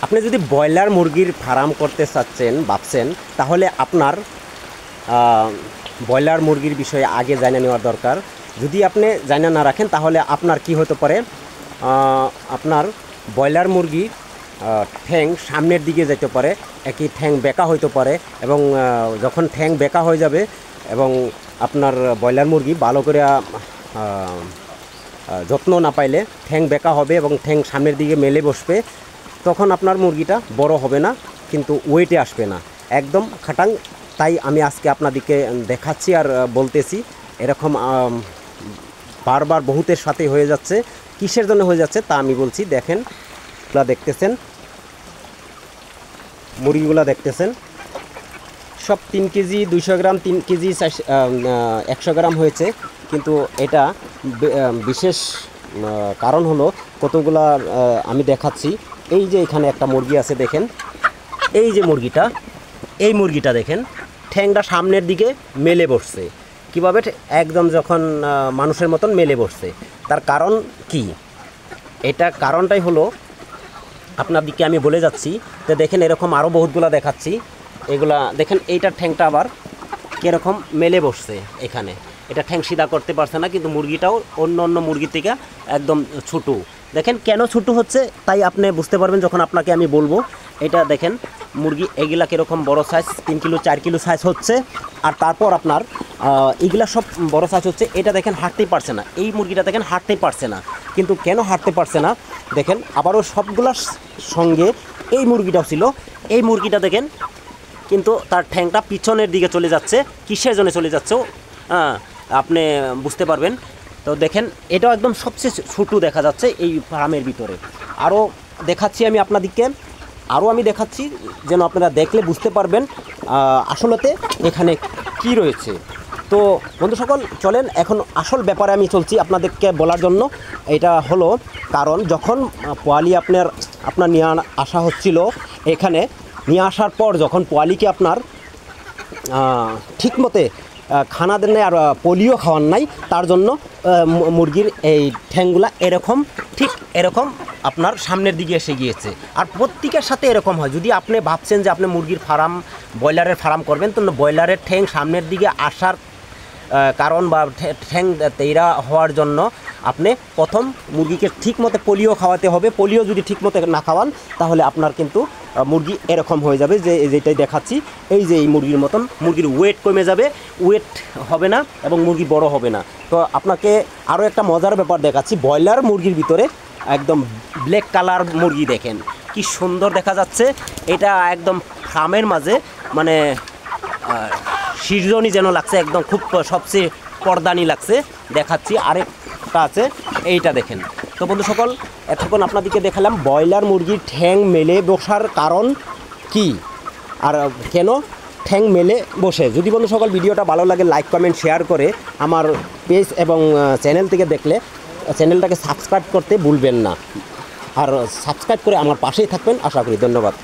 আপনি যদি ব্রয়লার মুরগির ফার্ম করতে চাচ্ছেন ভাবছেন, তাহলে আপনার ব্রয়লার মুরগির বিষয়ে আগে জানা নেওয়ার দরকার। যদি আপনি জানা না রাখেন তাহলে আপনার কি হতে পারে, আপনার ব্রয়লার মুরগি ঠ্যাং সামনের দিকে যেতে পারে, একই ঠ্যাং বেঁকা হইতে পারে, এবং যখন ঠ্যাং বেঁকা হয়ে যাবে এবং আপনার ব্রয়লার মুরগি ভালো করে যত্ন না পাইলে ঠ্যাং বেঁকা হবে এবং ঠ্যাং সামনের দিকে মেলে বসবে, তখন আপনার মুরগিটা বড় হবে না, কিন্তু ওয়েটে আসবে না, একদম খাটাং। তাই আমি আজকে আপনাদেরকে দেখাচ্ছি আর বলতেছি, এরকম বারবার বহুতের সাথে হয়ে যাচ্ছে। কিসের জন্য হয়ে যাচ্ছে তা আমি বলছি। দেখেন, দেখতেছেন মুরগিগুলা, দেখতেছেন সব 3 কেজি 200 গ্রাম, 3 কেজি 100 গ্রাম হয়েছে। কিন্তু এটা বিশেষ কারণ হলো কতগুলা আমি দেখাচ্ছি। এই যে এখানে একটা মুরগি আছে, দেখেন এই যে মুরগিটা, এই মুরগিটা দেখেন ঠ্যাংটা সামনের দিকে মেলে বসছে। কীভাবে? একদম যখন মানুষের মতন মেলে বসছে। তার কারণ কি? এটা কারণটাই হলো আপনাদেরকে আমি বলে যাচ্ছি। তো দেখেন এরকম আরও বহুতগুলা দেখাচ্ছি। এগুলা দেখেন, এইটার ঠ্যাংটা আবার কীরকম মেলে বসছে। এখানে এটা ঠ্যাং সিধা করতে পারছে না, কিন্তু মুরগিটাও অন্য মুরগির থেকে একদম ছোটো। দেখেন কেন ছোটো হচ্ছে তাই আপনি বুঝতে পারবেন যখন আপনাকে আমি বলবো। এটা দেখেন মুরগি এগুলা কীরকম বড় সাইজ, 3 কিলো 4 কিলো সাইজ হচ্ছে। আর তারপর আপনার এগুলা সব বড় সাইজ হচ্ছে। এটা দেখেন হাঁটতেই পারছে না, এই মুরগিটা দেখেন হাঁটতেই পারছে না। কিন্তু কেন হাঁটতে পারছে না দেখেন, আবারও সবগুলার সঙ্গে এই মুরগিটাও ছিল। এই মুরগিটা দেখেন কিন্তু তার ঠ্যাংটা পিছনের দিকে চলে যাচ্ছে। কিসের জন্য চলে যাচ্ছে আপনি বুঝতে পারবেন। তো দেখেন এটাও একদম সবচেয়ে ছোটো দেখা যাচ্ছে এই ফার্মের ভিতরে। আরও দেখাচ্ছি আমি আপনাদেরকে, আরও আমি দেখাচ্ছি যেন আপনারা দেখলে বুঝতে পারবেন আসলতে এখানে কি রয়েছে। তো বন্ধু সকল, চলেন এখন আসল ব্যাপারে আমি চলছি আপনাদেরকে বলার জন্য। এটা হলো কারণ, যখন পোয়ালি আপনার নিয়ে আসা হচ্ছিল, এখানে নিয়ে আসার পর যখন পোয়ালিকে আপনার ঠিকমতে খানা দেন নাই আর পোলিও খাওয়ান নাই, তার জন্য মুরগির এই ঠ্যাংগুলা এরকম ঠিক এরকম আপনার সামনের দিকে এসে গিয়েছে। আর প্রত্যেকের সাথে এরকম হয়। যদি আপনি ভাবছেন যে আপনি মুরগির ফার্ম, ব্রয়লারের ফার্ম করবেন, তো ব্রয়লারের ঠ্যাং সামনের দিকে আসার কারণ বা ঠ্যাং তেইরা হওয়ার জন্য আপনি প্রথম মুরগিকে ঠিকমতো পোলিও খাওয়াতে হবে। পোলিও যদি ঠিকমতো না খাওয়ান তাহলে আপনার কিন্তু মুরগি এরকম হয়ে যাবে, যেটাই দেখাচ্ছি। এই যে এই মুরগির মতন মুরগির ওয়েট কমে যাবে, ওয়েট হবে না এবং মুরগি বড় হবে না। তো আপনাকে আরও একটা মজার ব্যাপার দেখাচ্ছি। ব্রয়লার মুরগির ভিতরে একদম ব্ল্যাক কালার মুরগি দেখেন কি সুন্দর দেখা যাচ্ছে। এটা একদম ফার্মের মাঝে মানে শিরজনি যেন লাগছে, একদম খুব সবচেয়ে পর্দানি লাগছে। দেখাচ্ছি আরেকটা আছে, এইটা দেখেন। তো বন্ধু সকল, এতক্ষণ আপনাদেরকে দেখালাম ব্রয়লার মুরগির ঠ্যাং মেলে বসার কারণ কি আর কেন ঠ্যাং মেলে বসে। যদি বন্ধু সকল ভিডিওটা ভালো লাগে লাইক কমেন্ট শেয়ার করে আমার পেজ এবং চ্যানেল থেকে দেখলে চ্যানেলটাকে সাবস্ক্রাইব করতে ভুলবেন না। আর সাবস্ক্রাইব করে আমার পাশেই থাকবেন আশা করি। ধন্যবাদ।